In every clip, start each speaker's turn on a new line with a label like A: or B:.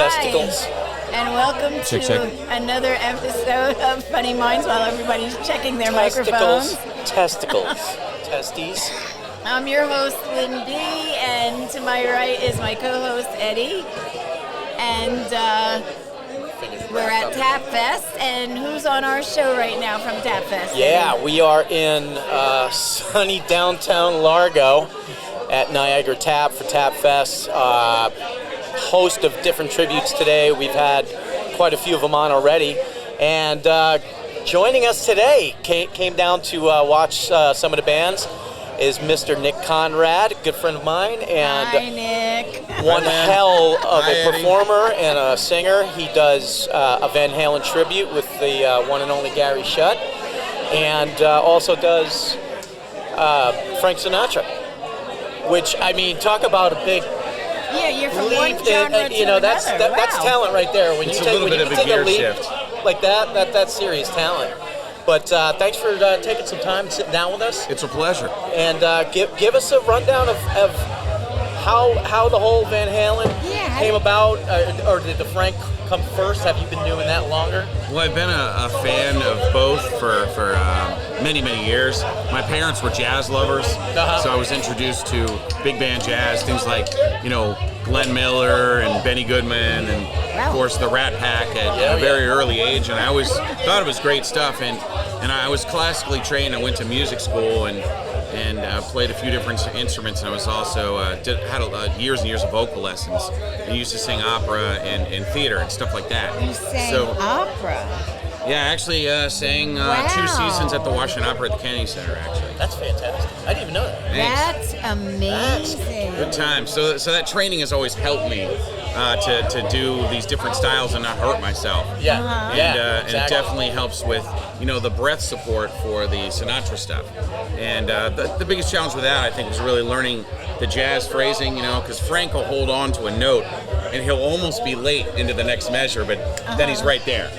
A: Testicles.
B: And welcome to another episode of Funny Minds while everybody's checking their microphones.
A: Testicles. Testes.
B: I'm your host, Lynn B, and to my right is my co-host, Eddie. And we're at Tap Fest, and who's on our show right now from Tap Fest?
A: Yeah,
B: Eddie?
A: we are in sunny downtown Largo at Niagara Tap for Tap Fest. Host of different tributes today. We've had quite a few of them on already. And joining us today, came down to watch some of the bands, is Mr. Nick Conrad, a good friend of mine, and
B: Hi, Nick.
A: one hell of a performer and a singer. He does a Van Halen tribute with the one and only Gary Shutt, and also does Frank Sinatra, which, I mean, talk about a big
B: Yeah, you're from
A: leap.
B: one genre to another.
A: That's
B: Wow.
A: talent right there. When
C: It's
A: you
C: a
A: take,
C: little
A: when
C: bit
A: you
C: of a
A: can take
C: gear
A: a leap
C: shift.
A: like that's serious talent. But thanks for taking some time and sitting down with us.
C: It's a pleasure.
A: And give us a rundown of how the whole Van Halen came about, or did the Frank come first? Have you been doing that longer?
C: Well, I've been a fan of both for many, many years. My parents were jazz lovers, so I was introduced to big band jazz, things like, Glenn Miller and Benny Goodman, and of course the Rat Pack at a very early age. And I always thought it was great stuff. And I was classically trained. I went to music school and played a few different instruments. And I was also had years and years of vocal lessons. I used to sing opera and theater and stuff like that.
B: You sang opera?
C: Yeah, I actually sang 2 seasons at the Washington Opera at the Kennedy Center, actually.
A: That's fantastic. I didn't even know that.
C: Thanks.
B: That's amazing.
C: Good time. So that training has always helped me to do these different styles and not hurt myself.
A: Yeah,
C: And
A: exactly.
C: it definitely helps with, the breath support for the Sinatra stuff. And the biggest challenge with that, I think, was really learning the jazz phrasing, because Frank will hold on to a note and he'll almost be late into the next measure, but then he's right there.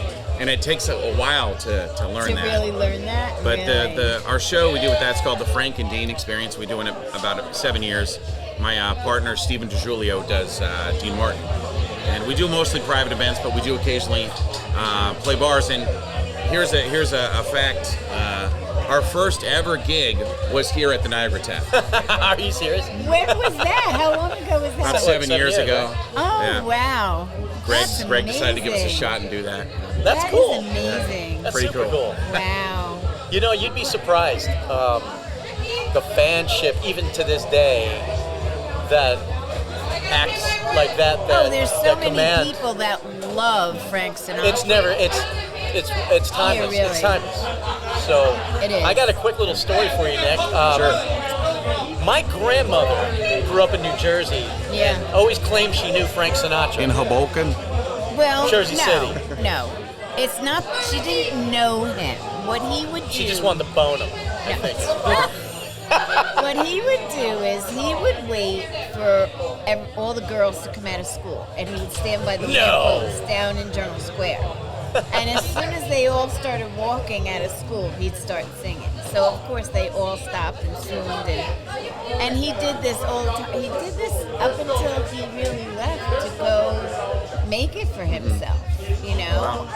C: And it takes a while to learn that.
B: To really learn that?
C: But
B: really?
C: our show we do with that's called the Frank and Dean Experience. We're doing it about 7 years. My partner Stephen DiGiulio does Dean Martin, and we do mostly private events, but we do occasionally play bars. And here's a fact: our first ever gig was here at the Niagara Tap.
A: Are you serious?
B: When was that? How long ago was that?
C: About 7 years ago.
B: Oh,
C: Yeah.
B: wow.
C: Greg decided to give us a shot and do that.
A: That's
B: That
A: cool.
B: is amazing.
A: That's
C: Pretty
A: super cool.
B: Wow.
A: You'd be surprised. The fanship, even to this day, that acts like that.
B: There's so
A: that
B: many
A: command.
B: people that love Frank Sinatra.
A: It's never. It's timeless.
B: really.
A: It's timeless. So
B: It is.
A: I got a quick little story for you, Nick. My grandmother grew up in New Jersey.
B: Yeah.
A: And always claimed she knew Frank Sinatra.
C: In Hoboken.
B: Well,
A: Jersey City.
B: No. It's not, she didn't know him. What he would do.
A: She just wanted to bone him, I think.
B: What he would do is he would wait for all the girls to come out of school, and he would stand by the lampposts down in Journal Square. And as soon as they all started walking out of school, he'd start singing. So of course they all stopped and swooned, and he did this all the time. He did this up until he really left to go make it for himself,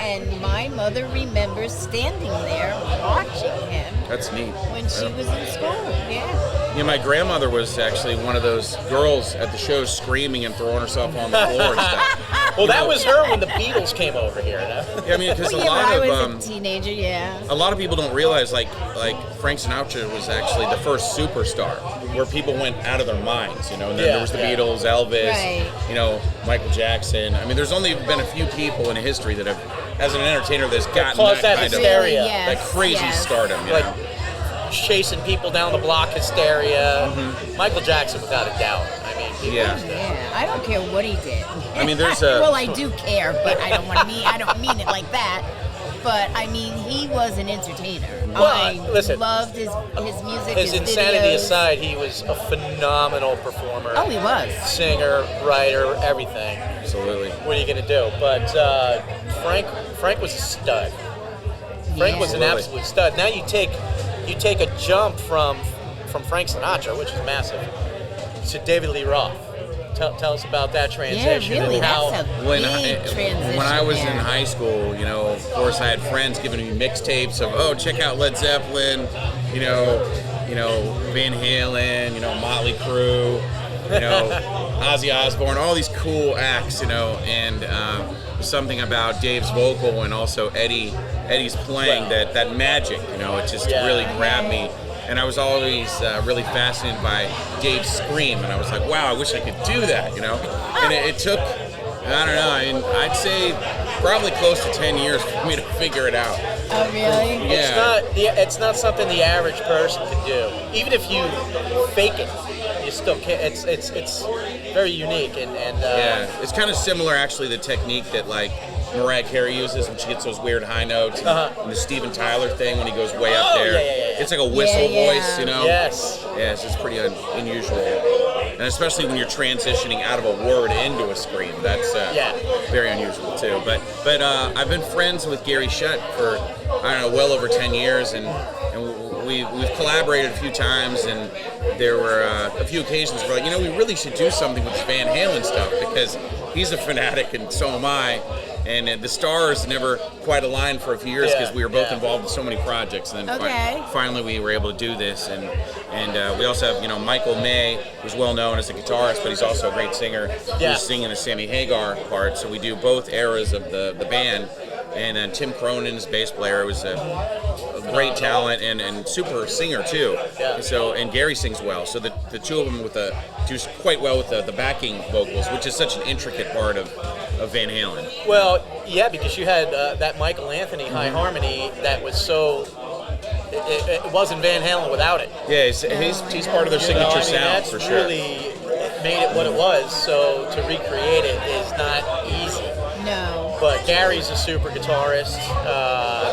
B: And my mother remembers standing there watching him.
C: That's neat.
B: When she was in school, yeah.
C: Yeah, my grandmother was actually one of those girls at the show screaming and throwing herself on the floor and stuff.
A: Well, that was her when the Beatles came over here.
C: Yeah, I mean, because
B: When I was a teenager, yeah.
C: a lot of people don't realize, like Frank Sinatra was actually the first superstar, where people went out of their minds, And then there was the Beatles, Elvis,
B: Right.
C: Michael Jackson. I mean, there's only been a few people in history that have, as an entertainer, that's gotten
A: caused that
C: kind
A: hysteria.
C: of that crazy stardom.
A: Like chasing people down the block, hysteria. Michael Jackson, without a doubt. I mean, he was the-
B: Yeah, I don't care what he did.
C: I mean, there's a.
B: Well, I do care, but I don't mean it like that. But I mean, he was an entertainer.
A: Well,
B: I
A: listen,
B: loved his music,
A: his
B: his
A: insanity
B: videos.
A: aside, he was a phenomenal performer.
B: Oh, he was.
A: Singer, writer, everything.
C: Absolutely.
A: What are you gonna do? But Frank was a stud. Frank was an absolute stud. Now you take a jump from Frank Sinatra, which is massive, to David Lee Roth. tell us about that transition.
B: Yeah, really,
A: and how,
B: that's a big transition.
C: When I was
B: there.
C: in high school, of course I had friends giving me mixtapes of, check out Led Zeppelin, Van Halen, Motley Crue, Ozzy Osbourne, all these cool acts, and something about Dave's vocal and also Eddie's playing, that magic, it just really grabbed me. And I was always really fascinated by Dave's scream, and I was like, wow, I wish I could do that, And it took, I don't know, I'd say probably close to 10 years for me to figure it out.
B: Oh, really?
C: Yeah.
A: It's not something the average person can do. Even if you fake it, you still can't. It's very unique and
C: yeah, it's kind of similar actually, the technique that like Mariah Carey uses when she gets those weird high notes, and the Steven Tyler thing when he goes way up there.
A: Yeah.
C: It's like a whistle voice,
A: Yes.
C: Yes, it's pretty unusual, and especially when you're transitioning out of a word into a scream. That's very unusual too. But I've been friends with Gary Shutt for well over 10 years, and we've collaborated a few times, and there were a few occasions where we really should do something with this Van Halen stuff because he's a fanatic and so am I. And the stars never quite aligned for a few years because we were both involved in so many projects. And then finally we were able to do this. And we also have, Michael May, who's well known as a guitarist, but he's also a great singer. Who's singing the Sammy Hagar part. So we do both eras of the band. And then Tim Cronin's bass player was a great talent and super singer too.
A: Yeah.
C: And Gary sings well. So the two of them do quite well with the backing vocals, which is such an intricate part of Van Halen.
A: Well, yeah, because you had that Michael Anthony high harmony that was so. It wasn't Van Halen without it.
C: Yeah, he's part of their signature sound
A: that's
C: for sure.
A: Really made it what it was. So to recreate it is not easy.
B: No.
A: But Gary's a super guitarist.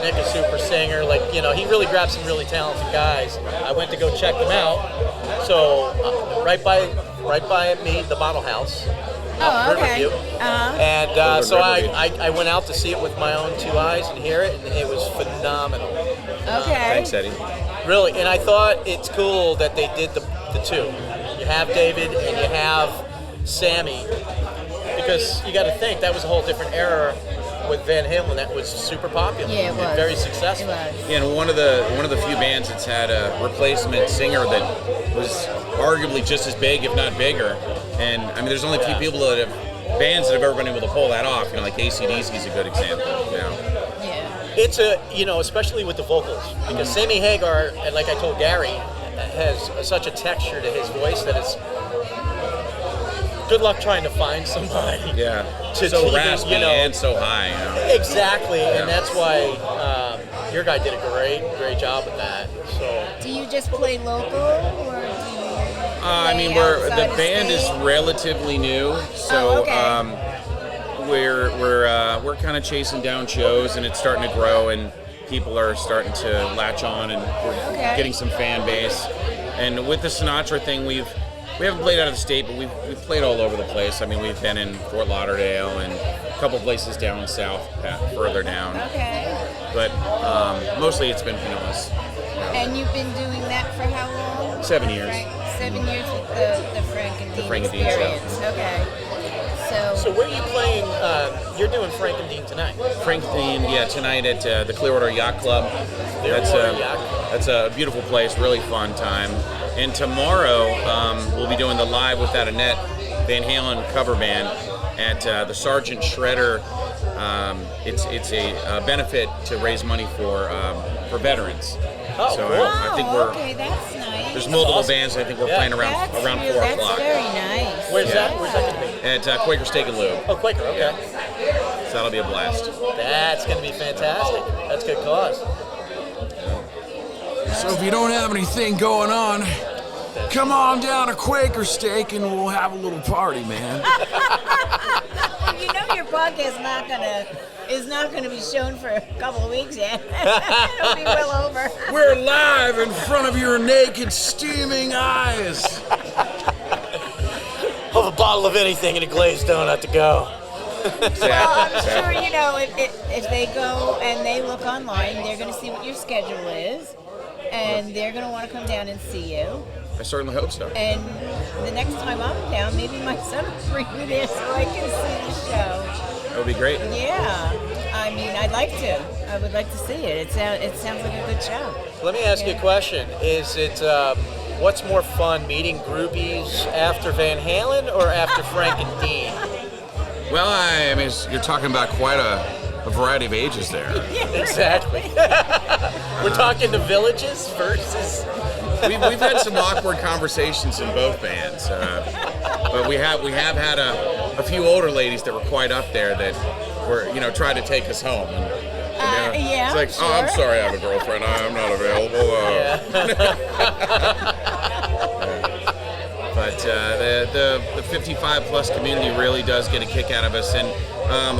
A: Nick a super singer. He really grabbed some really talented guys. I went to go check them out. So right by me, the Bottle House.
B: Oh, okay.
A: And so I went out to see it with my own two eyes and hear it, and it was phenomenal.
B: Okay.
C: Thanks, Eddie.
A: Really, and I thought it's cool that they did the two. You have David and you have Sammy, because you got to think that was a whole different era with Van Halen that was super popular.
B: Yeah, it was.
A: And very successful.
B: It was.
C: Yeah, and one of the few bands that's had a replacement singer that was arguably just as big, if not bigger. And there's only a few people bands that have ever been able to pull that off. Like AC/DC is a good example.
B: Yeah.
A: It's especially with the vocals, because Sammy Hagar, and like I told Gary, has such a texture to his voice that it's good luck trying to find somebody.
C: Yeah.
A: To
C: so
A: even,
C: raspy and so high.
A: Exactly, and that's why your guy did a great job with that. So.
B: Do you just play local, or do you?
C: The band is relatively new, so we're kind of chasing down shows, and it's starting to grow, and people are starting to latch on, and we're getting some fan base. And with the Sanitra thing, we haven't played out of the state, but we've played all over the place. We've been in Fort Lauderdale and a couple places down south, further down.
B: Okay.
C: But mostly it's been Pinellas.
B: And you've been doing that for how long?
C: 7 years.
B: 7 years with the Frank and Dean experience. Okay.
A: So where are you playing? You're doing Frank and Dean tonight.
C: Frank and Dean, tonight at the Clearwater Yacht Club. That's a beautiful place, really fun time. And tomorrow we'll be doing the Live Without a Net Van Halen cover band at the Sergeant Shredder. It's a benefit to raise money for veterans.
A: Oh,
C: so
A: cool.
C: I think
B: that's nice.
C: there's multiple bands. I think we're playing around 4 o'clock.
B: That's very nice.
A: Where's that going to be?
C: At Quaker Steak and Lube.
A: Oh, Quaker. Okay.
C: Yeah. So that'll be a blast.
A: That's going to be fantastic. That's a good cause.
D: So if you don't have anything going on, come on down to Quaker Steak and we'll have a little party, man.
B: Your podcast is not gonna be shown for a couple of weeks yet. It'll be well over.
D: We're live in front of your naked, steaming eyes.
A: Have a bottle of anything and a glazed donut to go.
B: Well, I'm sure, if they go and they look online, they're going to see what your schedule is, and they're going to want to come down and see you.
C: I certainly hope so.
B: And the next time I'm down, maybe my son will bring me there so I can see the show.
C: That would be great.
B: Yeah, I mean, I'd like to. I would like to see it. It sounds like a good show.
A: Let me ask you a question. Is it, what's more fun, meeting groupies after Van Halen or after Frank and Dean?
C: Well, I mean, you're talking about quite a variety of ages there.
A: Exactly. We're talking the Villages versus...
C: We've had some awkward conversations in both bands, but we have had a few older ladies that were quite up there that were, tried to take us home. And,
B: yeah,
C: it's like,
B: sure.
C: oh, I'm sorry, I have a girlfriend. I'm not available. But the 55 plus community really does get a kick out of us, and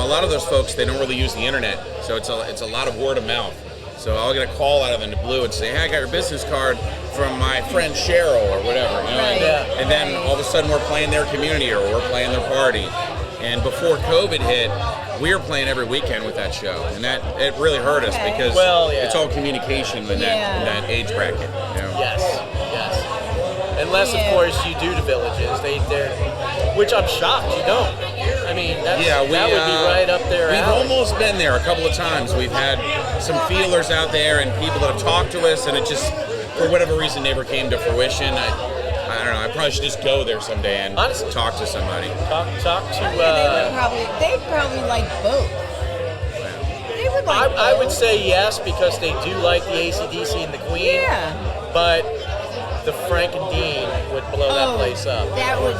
C: a lot of those folks, they don't really use the internet, so it's a lot of word of mouth. So I'll get a call out of them in the blue and say, hey, I got your business card from my friend Cheryl or whatever.
B: Right.
C: And then all of a sudden we're playing their community or we're playing their party. And before COVID hit, we were playing every weekend with that show, and it really hurt us because it's all communication in that age bracket.
A: Yes. Unless, of course, you do the Villages, which I'm shocked you don't. I mean, that would be right up there.
C: We've almost been there a couple of times. We've had some feelers out there and people that have talked to us, and it just, for whatever reason, never came to fruition. I don't know. I probably should just go there someday and honestly talk to somebody.
A: Talk to.
B: They'd probably like both. They would like both.
A: I would say yes because they do like the AC/DC and the Queen.
B: Yeah.
A: But the Frank and Dean would blow that place up.
B: That would,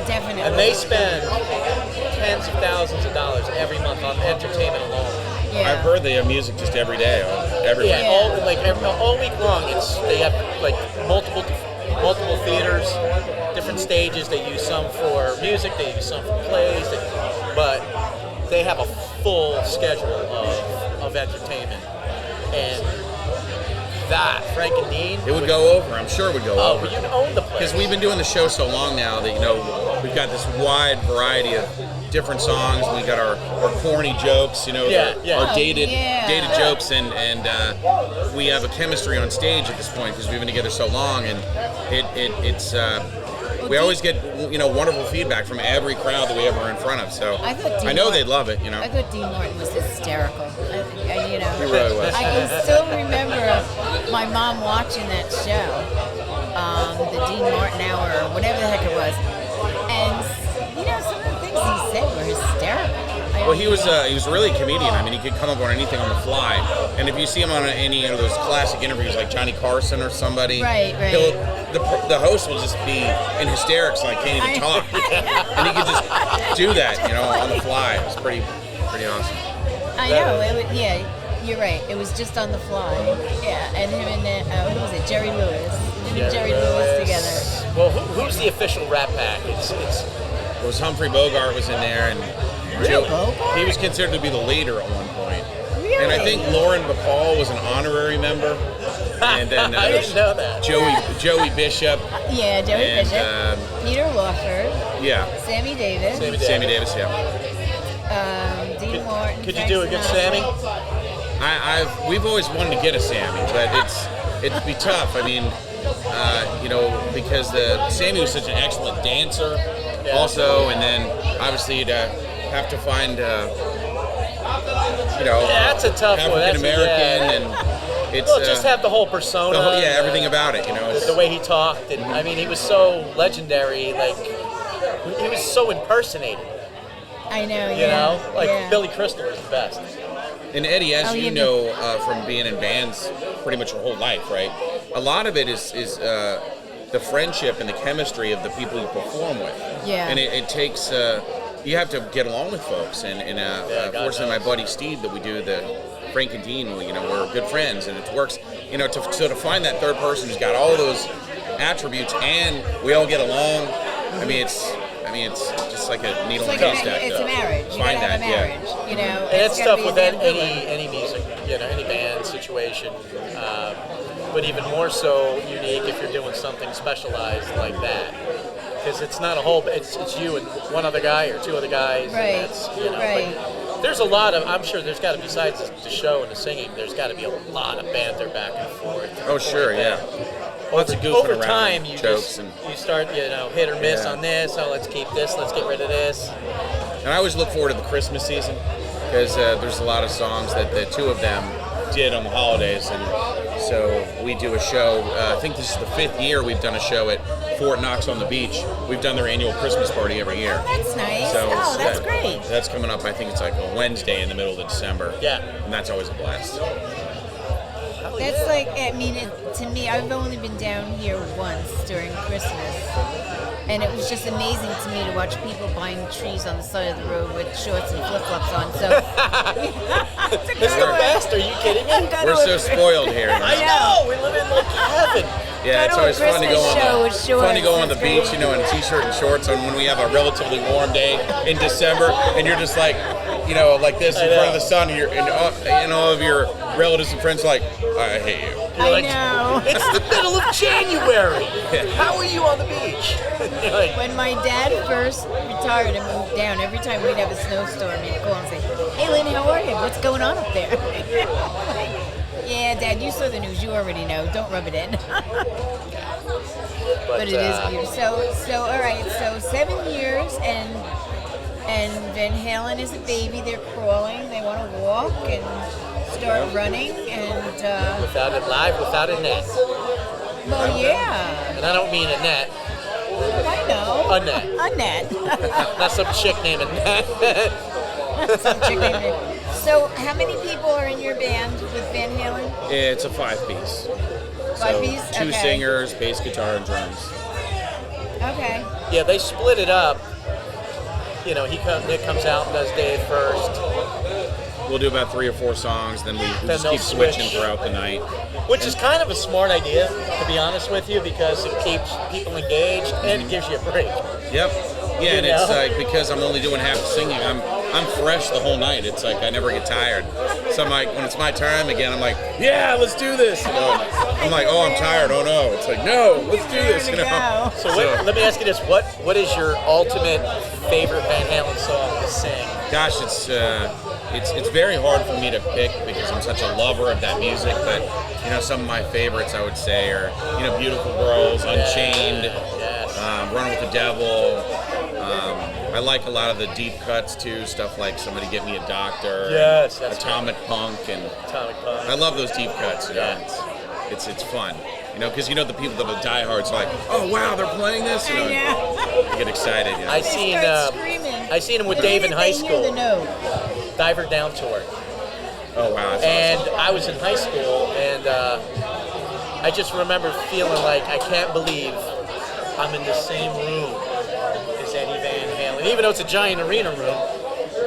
B: definitely.
A: And they spend tens of thousands of dollars every month on entertainment alone.
B: Yeah.
C: I've heard they have music just every day, everywhere.
A: All week long. They have like multiple theaters, different stages. They use some for music, they use some for plays, but they have a full schedule of entertainment. And that, Frank and Dean,
C: it would go over. I'm sure it would go over.
A: But you'd own the place.
C: Because we've been doing the show so long now that we've got this wide variety of different songs. We got our corny jokes, our dated jokes, and we have a chemistry on stage at this point because we've been together so long, and we always get wonderful feedback from every crowd that we ever are in front of. So I know they'd love it.
B: I thought Dean Martin was hysterical.
C: He really was.
B: I can still remember my mom watching that show, the Dean Martin Hour or whatever the heck it was, and some of the things he said were hysterical.
C: Well, he was really a comedian. I mean, he could come up on anything on the fly. And if you see him on any of those classic interviews, like Johnny Carson or somebody, the host will just be in hysterics, like can't even talk, and he could just do that, on the fly. It was pretty awesome.
B: I know. You're right. It was just on the fly. Yeah, and him and who was it? Jerry Lewis. Him and Jerry Lewis together.
A: Well, who's the official Rat Pack?
C: It was Humphrey Bogart was in there, and he was considered to be the leader at one point.
B: Really?
C: And I think Lauren Bacall was an honorary member. And then
A: I didn't know that.
C: Joey Bishop.
B: Yeah, Joey Bishop. Peter Lawford.
C: Yeah.
B: Sammy Davis.
C: Sammy Davis, yeah.
B: Dean Martin.
A: Could you do a good Sammy?
C: We've always wanted to get a Sammy, but it'd be tough. I mean, because Sammy was such an excellent dancer, also, and then obviously you'd have to find,
A: that's a tough one.
C: African American, and it's
A: just have the whole persona.
C: Everything about it.
A: The way he talked, and I mean, he was so legendary. Like he was so impersonated.
B: I know.
A: Billy Crystal was the best.
C: And Eddie, as from being in bands pretty much your whole life, right? A lot of it is the friendship and the chemistry of the people you perform with.
B: Yeah.
C: And it takes, you have to get along with folks. And fortunately, my buddy Steve that we do the Frank and Dean, we're good friends, and it works. To find that third person who's got all those attributes and we all get along. I mean, it's just like a needle in a haystack.
B: It's a marriage. You gotta have a marriage.
A: And it's tough with any music, any band situation. But even more so unique if you're doing something specialized like that, because it's not a whole. It's you and one other guy or two other guys.
B: Right.
A: And that's, But there's a lot of. I'm sure there's got to, besides the show and the singing, there's got to be a lot of banter back and forth.
C: Oh sure, yeah. Lots of goofing
A: over
C: around,
A: time, you
C: jokes,
A: you start, hit or miss
C: Yeah.
A: on this. Oh, let's keep this. Let's get rid of this.
C: And I always look forward to the Christmas season because there's a lot of songs that the two of them did on the holidays, and so we do a show. I think this is the 5th year we've done a show at Fort Knox on the Beach. We've done their annual Christmas party every year.
B: That's nice.
C: So
B: Oh, that's great.
C: That's coming up. I think it's like a Wednesday in the middle of December.
A: Yeah.
C: And that's always a blast.
B: That's like, I mean, to me, I've only been down here once during Christmas, and it was just amazing to me to watch people buying trees on the side of the road with shorts and flip-flops on. So,
A: This is the best. Are you kidding me?
C: We're so spoiled here.
A: I know. We live in like heaven.
C: Yeah, it's
B: Go to a
C: always fun to go
B: Christmas show
C: on
B: with
C: the
B: shorts.
C: fun to go on the
B: It's
C: beach,
B: great.
C: in a t-shirt and shorts, and when we have a relatively warm day in December, and you're just like, like this in front of the sun, and all of your relatives and friends are like, I hate you.
B: I know.
A: It's the middle of January. How are you on the beach? You're like,
B: When my dad first retired and moved down, every time we'd have a snowstorm, he'd call and say, "Hey, Lynn, how are you? What's going on up there?" Yeah, Dad, you saw the news. You already know. Don't rub it in. But it is beautiful. So all right. So 7 years, and Van Halen is a baby. They're crawling. They want to walk and start running. And
A: without a net.
B: well, yeah,
A: And I don't mean a net.
B: I know.
A: A net.
B: A net.
A: Not some chick named Net.
B: Some chick named it. So, how many people are in your band with Van Halen?
C: It's a 5-piece.
B: Five-piece?
C: So 2
B: Okay.
C: singers, bass guitar, and drums.
B: Okay.
A: Yeah, they split it up. Nick comes out and does Dave first,
C: We'll do about 3 or 4 songs, then we
A: Then
C: just
A: they'll
C: keep switching
A: switch.
C: throughout the night.
A: which is kind of a smart idea, to be honest with you, because it keeps people engaged and it gives you a break.
C: Yep. Yeah, and
A: You
C: it's
A: know?
C: like because I'm only doing half the singing, I'm fresh the whole night. It's like I never get tired. So I'm like, when it's my time again, I'm like, yeah, let's do this. I'm like, oh, I'm tired. Oh no. It's like, no, let's do this.
B: Go.
A: So let me ask you this: what is your ultimate favorite Van Halen song to sing?
C: Gosh, it's very hard for me to pick because I'm such a lover of that music. But some of my favorites I would say are Beautiful Girls, Unchained,
A: Yes.
C: Run with the Devil. I like a lot of the deep cuts too, stuff like Somebody Get Me a Doctor,
A: Yes,
C: and
A: that's
C: Atomic Punk, and
A: Atomic Punk.
C: I love those deep cuts.
A: Yeah.
C: It's fun. Because the people that are diehards are like, oh wow, they're playing this.
B: I know.
C: You get excited.
A: I
B: They
A: seen
B: start screaming.
A: I seen him with
B: The
A: Dave in
B: minute
A: high
B: they hear the
A: school,
B: note.
A: Diver Down tour,
C: Oh wow, that's
A: and
C: awesome.
A: I was in high school, and I just remember feeling like I can't believe I'm in the same room as Eddie Van Halen, even though it's a giant arena room.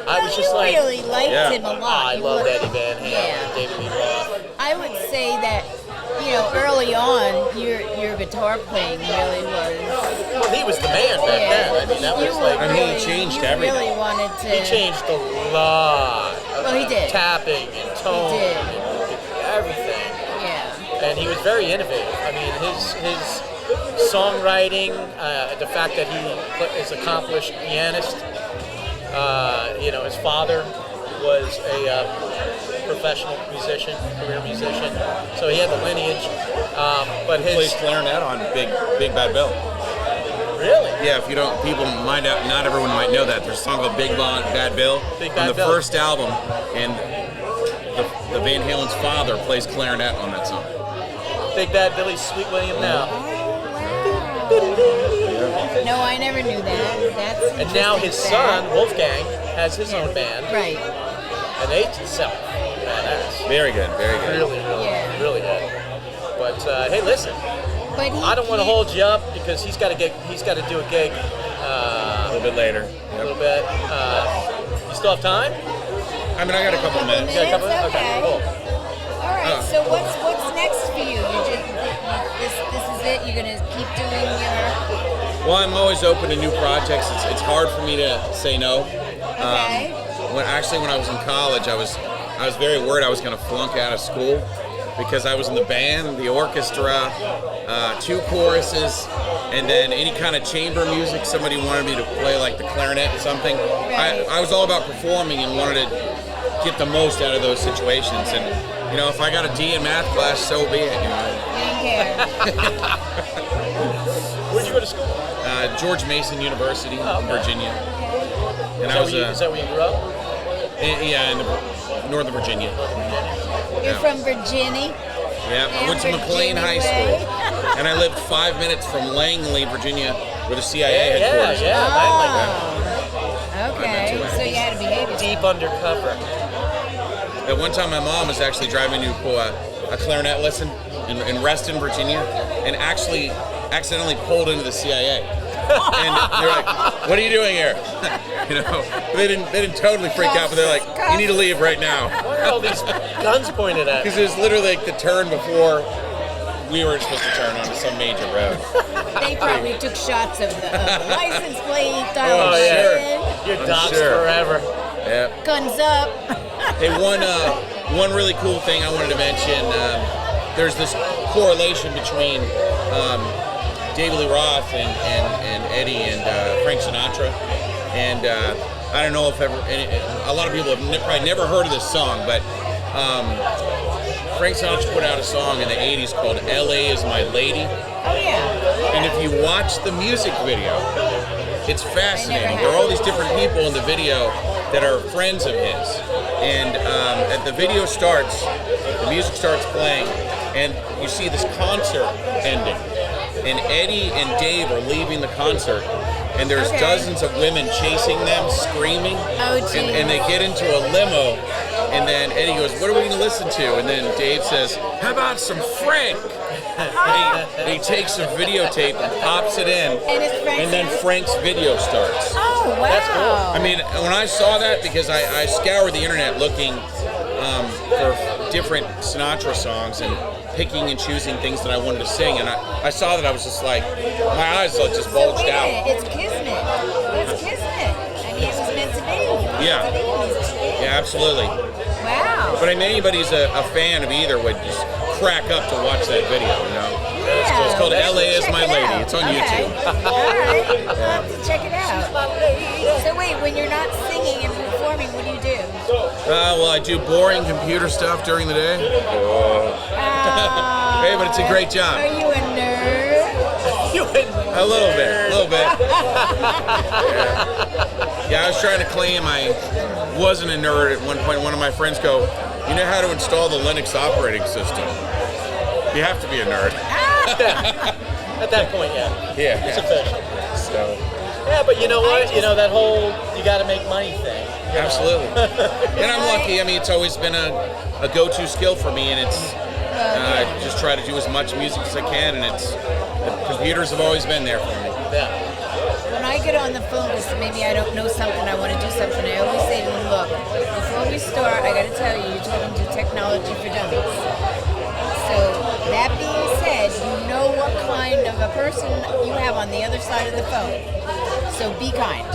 A: I was just
B: you
A: like,
B: really liked
C: Yeah.
B: him a lot.
A: I
B: You
A: loved
B: were-
A: Eddie Van Halen,
B: Yeah.
A: David Lee Roth.
B: I would say that, early on, your guitar playing really was.
A: Well, he was the man back then. I mean, that was
B: You
A: like
C: I mean, he
B: really-
C: changed
B: you
C: everything.
B: really wanted to.
A: he changed a lot. Of
B: Well, he did.
A: tapping and tone,
B: He did.
A: and everything.
B: Yeah.
A: And he was very innovative. I mean, his songwriting, the fact that he is an accomplished pianist. His father was a professional musician, career musician, so he had the lineage. But
C: Plays
A: his
C: clarinet on Big Bad Bill.
A: really,
C: Yeah, if you don't, people might not everyone might know that. There's a song called Big Bad Bill
A: Big
C: on
A: Bad
C: the
A: Bill.
C: first album, and the Van Halen's father plays clarinet on that song.
A: Big Bad Billy's Sweet William now.
B: No, I never knew that. That's
A: And now his
B: interesting
A: son,
B: fact.
A: Wolfgang, has his own band,
B: Right.
A: and they sell badass.
C: Very good, very good.
A: Really,
B: Yeah.
A: really good. But hey, listen,
B: But he
A: I don't want to
B: can't-
A: hold you up because he's got to do a gig
C: A little bit later.
A: a little bit. You still have time?
C: I mean, I got a couple minutes.
A: Yeah, a couple.
B: Minutes?
A: Okay,
B: Okay.
A: cool.
B: All right. So what's next for you? This is it. You're gonna keep doing your.
C: Well, I'm always open to new projects. It's hard for me to say no.
B: Okay.
C: When I was in college, I was very worried I was going to flunk out of school because I was in the band, the orchestra, 2 choruses, and then any kind of chamber music. Somebody wanted me to play like the clarinet or something.
B: Right.
C: I was all about performing and wanted to get the most out of those situations. And if I got a D in math class, so be it.
B: Getting don't care.
A: Where'd you go to school?
C: George Mason University in Virginia. And
A: Is that where you grew up?
C: Yeah, in Northern Virginia.
B: You're from Virginia?
C: Yeah, I went to McLean High School. And I lived 5 minutes from Langley, Virginia, where the CIA headquarters is.
B: Okay, so you had to behave yourself.
A: Deep undercover.
C: At one time, my mom was actually driving to a clarinet lesson in Reston, Virginia, and actually accidentally pulled into the CIA. And they're like, "What are you doing here?" They didn't totally freak out, but they're like, "You need to leave right now."
A: Why are all these guns pointed at?
C: Because it was literally like the turn before we were supposed to turn onto some major road.
B: They probably took shots of the license plate.
C: Oh, sure.
A: You're doxxed forever.
C: Yeah.
B: Guns up.
C: Hey, one really cool thing I wanted to mention. There's this correlation between David Lee Roth and Eddie and Frank Sinatra, and I don't know if a lot of people have probably never heard of this song, but Frank Sinatra put out a song in the 80s called "L.A. is My Lady."
B: Oh yeah.
C: And if you watch the music video, it's fascinating. There are all these different people in the video that are friends of his, and as the video starts, the music starts playing, and you see this concert ending. And Eddie and Dave are leaving the concert, and there's dozens of women chasing them, screaming.
B: Oh, geez.
C: And they get into a limo, and then Eddie goes, "What are we going to listen to?" And then Dave says, "How about some Frank?" And he takes some videotape and pops it in, and then Frank's video starts.
B: Oh, wow.
A: That's cool.
C: I mean, when I saw that, because I scoured the internet looking for different Sinatra songs and picking and choosing things that I wanted to sing, and I saw that, I was just like, my eyes just bulged
B: Wait a
C: out.
B: minute, it's Kismet. That's Kismet. I mean, it was meant to be.
C: Yeah. Yeah, absolutely.
B: Wow.
C: But I mean, anybody who's a fan of either would just crack up to watch that video, you know?
B: Yeah,
C: It's called
B: we'll have to
C: "L.A. is
B: check
C: My
B: it
C: Lady."
B: out.
C: It's on
B: Okay.
C: YouTube.
B: All right. We'll have to check it out. So wait, when you're not singing and performing, what do you do?
C: Well, I do boring computer stuff during the day. Hey, but it's a great job.
B: Are you a nerd?
C: A little bit. Yeah, I was trying to claim I wasn't a nerd at one point. One of my friends go, "You know how to install the Linux operating system? You have to be a nerd."
A: At that point, yeah.
C: Yeah.
A: It's official.
C: So,
A: Yeah, but you know what? You know, that whole you got to make money thing.
C: absolutely. And I'm lucky. I mean, it's always been a go-to skill for me, and it's I just try to do as much music as I can, and the computers have always been there for me.
A: Yeah.
B: When I get on the phone, because maybe I don't know something, I want to do something, I always say to them, look, before we start, I got to tell you, you're talking to Technology for Dummies. So that being said, you know what kind of a person you have on the other side of the phone. So be kind.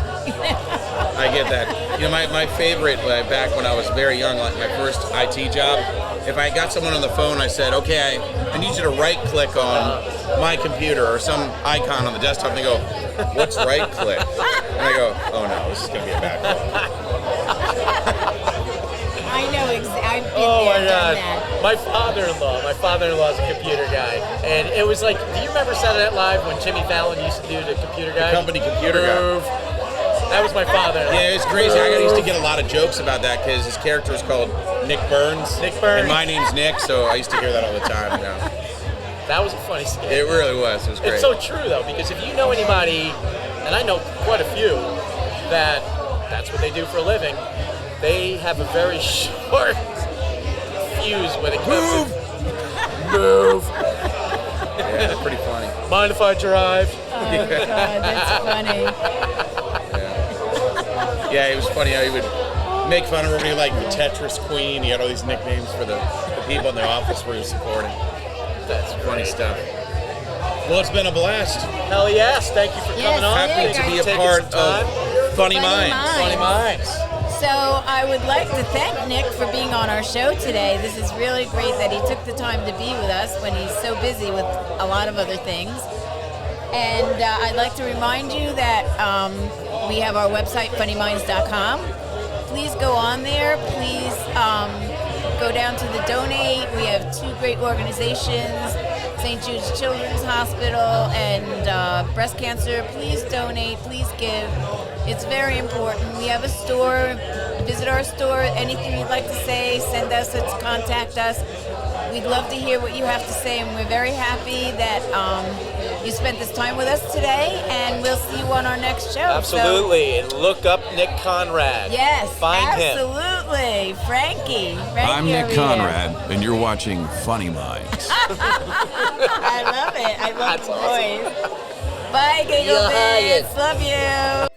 C: I get that. You know, my favorite, back when I was very young, like my first IT job, if I got someone on the phone, I said, "Okay, I need you to right-click on my computer or some icon on the desktop," and they go, "What's right-click?" And I go, "Oh no, this is going to be a bad call."
B: I know I've been
A: Oh
B: there,
A: my
B: done
A: God.
B: that.
A: My father-in-law's a computer guy. And it was like, do you remember Saturday Night Live when Jimmy Fallon used to do the computer guy?
C: Company computer guy.
A: Move. That was my father-in-law.
C: Yeah, it's crazy. I used to get a lot of jokes about that because his character is called Nick Burns.
A: Nick Burns.
C: And my name's Nick, so I used to hear that all the time. You know?
A: That was a funny skit.
C: It really was. It was great.
A: It's so true, though, because if you know anybody, and I know quite a few, that's what they do for a living, they have a very short fuse when it comes to... Move!
C: Yeah, it's pretty funny.
A: Mind if I drive?
B: Oh, God, that's funny.
C: Yeah, it was funny how he would make fun of everybody, like the Tetris Queen. He had all these nicknames for the people in the office where he was supporting.
A: That's
C: Funny stuff. Well, it's been a blast.
A: Hell yes, thank you for coming on.
C: Happy
B: Nick,
C: to be a
A: Taking
C: part
A: some time.
C: of Funny Minds.
A: Funny Minds.
B: So I would like to thank Nick for being on our show today. This is really great that he took the time to be with us when he's so busy with a lot of other things. And I'd like to remind you that we have our website, funnyminds.com. Please go on there. Please go down to the donate. We have 2 great organizations, St. Jude's Children's Hospital and breast cancer. Please donate, please give. It's very important. We have a store. Visit our store. Anything you'd like to say, send us, contact us. We'd love to hear what you have to say, and we're very happy that you spent this time with us today, and we'll see you on our next show.
A: Absolutely. And look up Nick Conrad.
B: Yes,
A: Find him.
B: absolutely. Frankie
D: I'm Nick
B: over
D: Conrad, and you're watching Funny Minds.
B: I love it. I love
A: That's
B: the
A: awesome.
B: voice. Bye, Giggle
A: Yeah,
B: Bits. Love you.